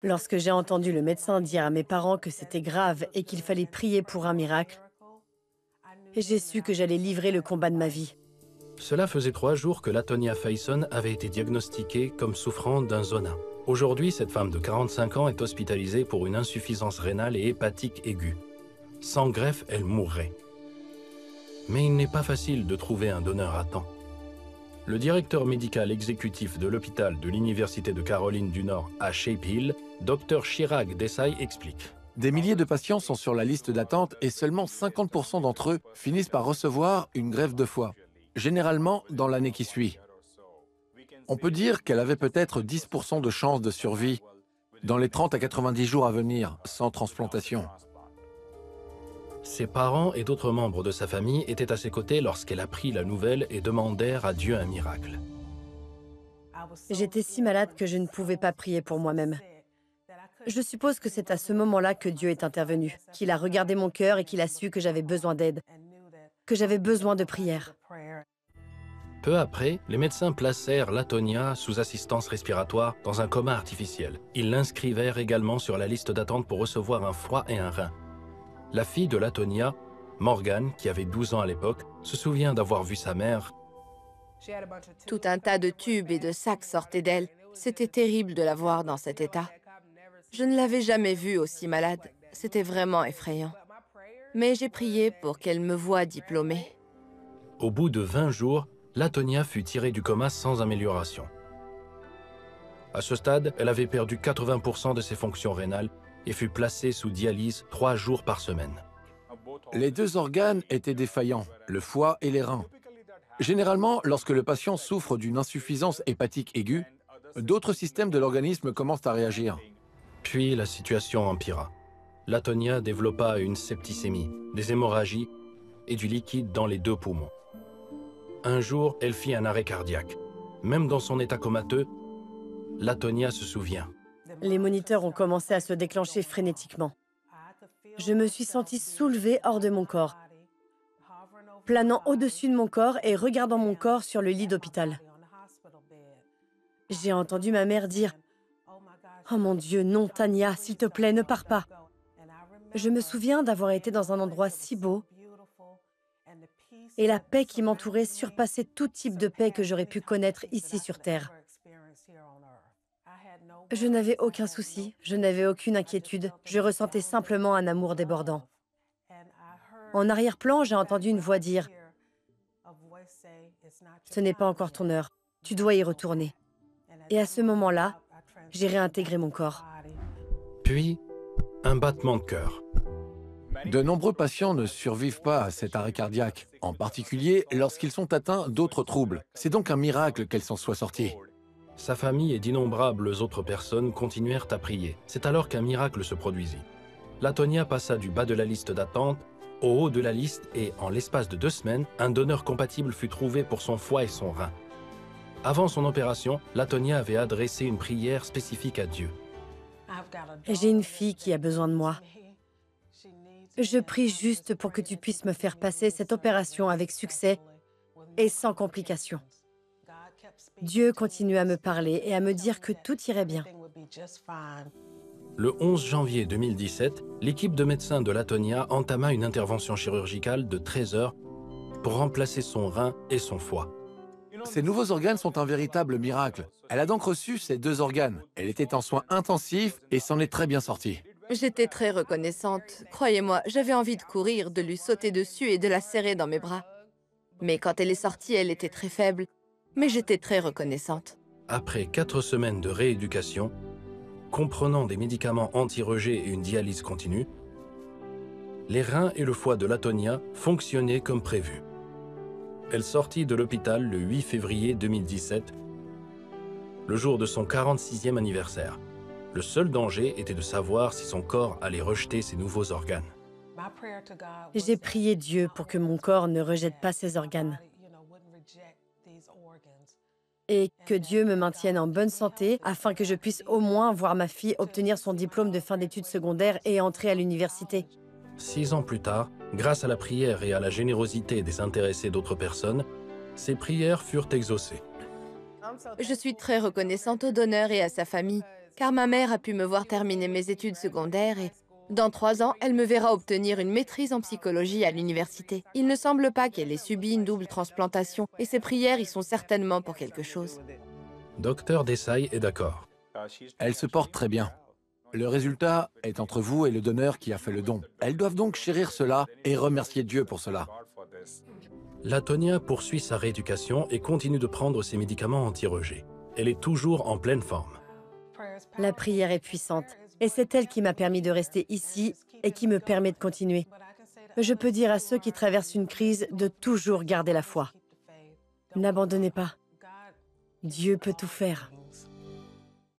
Lorsque j'ai entendu le médecin dire à mes parents que c'était grave et qu'il fallait prier pour un miracle, j'ai su que j'allais livrer le combat de ma vie. Cela faisait 3 jours que Latonia Faison avait été diagnostiquée comme souffrant d'un zona. Aujourd'hui, cette femme de 45 ans est hospitalisée pour une insuffisance rénale et hépatique aiguë. Sans greffe, elle mourrait. Mais il n'est pas facile de trouver un donneur à temps. Le directeur médical exécutif de l'hôpital de l'Université de Caroline du Nord à Shape Hill, Dr Chirag Desai, explique. Des milliers de patients sont sur la liste d'attente et seulement 50% d'entre eux finissent par recevoir une greffe de foie, généralement dans l'année qui suit. On peut dire qu'elle avait peut-être 10% de chances de survie dans les 30 à 90 jours à venir, sans transplantation. Ses parents et d'autres membres de sa famille étaient à ses côtés lorsqu'elle apprit la nouvelle et demandèrent à Dieu un miracle. J'étais si malade que je ne pouvais pas prier pour moi-même. Je suppose que c'est à ce moment-là que Dieu est intervenu, qu'il a regardé mon cœur et qu'il a su que j'avais besoin d'aide, que j'avais besoin de prière. Peu après, les médecins placèrent Latonia sous assistance respiratoire dans un coma artificiel. Ils l'inscrivèrent également sur la liste d'attente pour recevoir un foie et un rein. La fille de Latonia, Morgan, qui avait 12 ans à l'époque, se souvient d'avoir vu sa mère. Tout un tas de tubes et de sacs sortaient d'elle. C'était terrible de la voir dans cet état. Je ne l'avais jamais vue aussi malade. C'était vraiment effrayant. Mais j'ai prié pour qu'elle me voie diplômée. Au bout de 20 jours, Latonia fut tirée du coma sans amélioration. À ce stade, elle avait perdu 80% de ses fonctions rénales et fut placée sous dialyse 3 jours par semaine. Les deux organes étaient défaillants, le foie et les reins. Généralement, lorsque le patient souffre d'une insuffisance hépatique aiguë, d'autres systèmes de l'organisme commencent à réagir. Puis la situation empira. Latonia développa une septicémie, des hémorragies et du liquide dans les 2 poumons. Un jour, elle fit un arrêt cardiaque. Même dans son état comateux, Latonia se souvient. Les moniteurs ont commencé à se déclencher frénétiquement. Je me suis sentie soulevée hors de mon corps, planant au-dessus de mon corps et regardant mon corps sur le lit d'hôpital. J'ai entendu ma mère dire « Oh mon Dieu, non, Tania, s'il te plaît, ne pars pas !» Je me souviens d'avoir été dans un endroit si beau et la paix qui m'entourait surpassait tout type de paix que j'aurais pu connaître ici sur Terre. Je n'avais aucun souci, je n'avais aucune inquiétude, je ressentais simplement un amour débordant. En arrière-plan, j'ai entendu une voix dire « Ce n'est pas encore ton heure, tu dois y retourner. » Et à ce moment-là, j'ai réintégré mon corps. Puis, un battement de cœur. De nombreux patients ne survivent pas à cet arrêt cardiaque, en particulier lorsqu'ils sont atteints d'autres troubles. C'est donc un miracle qu'elle s'en soit sortie. Sa famille et d'innombrables autres personnes continuèrent à prier. C'est alors qu'un miracle se produisit. Latonia passa du bas de la liste d'attente au haut de la liste et, en l'espace de 2 semaines, un donneur compatible fut trouvé pour son foie et son rein. Avant son opération, Latonia avait adressé une prière spécifique à Dieu. J'ai une fille qui a besoin de moi. Je prie juste pour que tu puisses me faire passer cette opération avec succès et sans complications. Dieu continue à me parler et à me dire que tout irait bien. Le 11 janvier 2017, l'équipe de médecins de Latonia entama une intervention chirurgicale de 13 heures pour remplacer son rein et son foie. Ces nouveaux organes sont un véritable miracle. Elle a donc reçu ces 2 organes. Elle était en soins intensifs et s'en est très bien sortie. J'étais très reconnaissante. Croyez-moi, j'avais envie de courir, de lui sauter dessus et de la serrer dans mes bras. Mais quand elle est sortie, elle était très faible. Mais j'étais très reconnaissante. Après 4 semaines de rééducation, comprenant des médicaments anti-rejet et une dialyse continue, les reins et le foie de Latonia fonctionnaient comme prévu. Elle sortit de l'hôpital le 8 février 2017, le jour de son 46e anniversaire. Le seul danger était de savoir si son corps allait rejeter ses nouveaux organes. J'ai prié Dieu pour que mon corps ne rejette pas ses organes et que Dieu me maintienne en bonne santé afin que je puisse au moins voir ma fille obtenir son diplôme de fin d'études secondaires et entrer à l'université. 6 ans plus tard, grâce à la prière et à la générosité des intéressés d'autres personnes, ces prières furent exaucées. Je suis très reconnaissante au donneur et à sa famille. car ma mère a pu me voir terminer mes études secondaires et dans 3 ans, elle me verra obtenir une maîtrise en psychologie à l'université. Il ne semble pas qu'elle ait subi une double transplantation et ses prières y sont certainement pour quelque chose. Dr Desai est d'accord. Elle se porte très bien. Le résultat est entre vous et le donneur qui a fait le don. Elles doivent donc chérir cela et remercier Dieu pour cela. Latonia poursuit sa rééducation et continue de prendre ses médicaments anti-rejet. Elle est toujours en pleine forme. La prière est puissante et c'est elle qui m'a permis de rester ici et qui me permet de continuer. Je peux dire à ceux qui traversent une crise de toujours garder la foi. N'abandonnez pas. Dieu peut tout faire.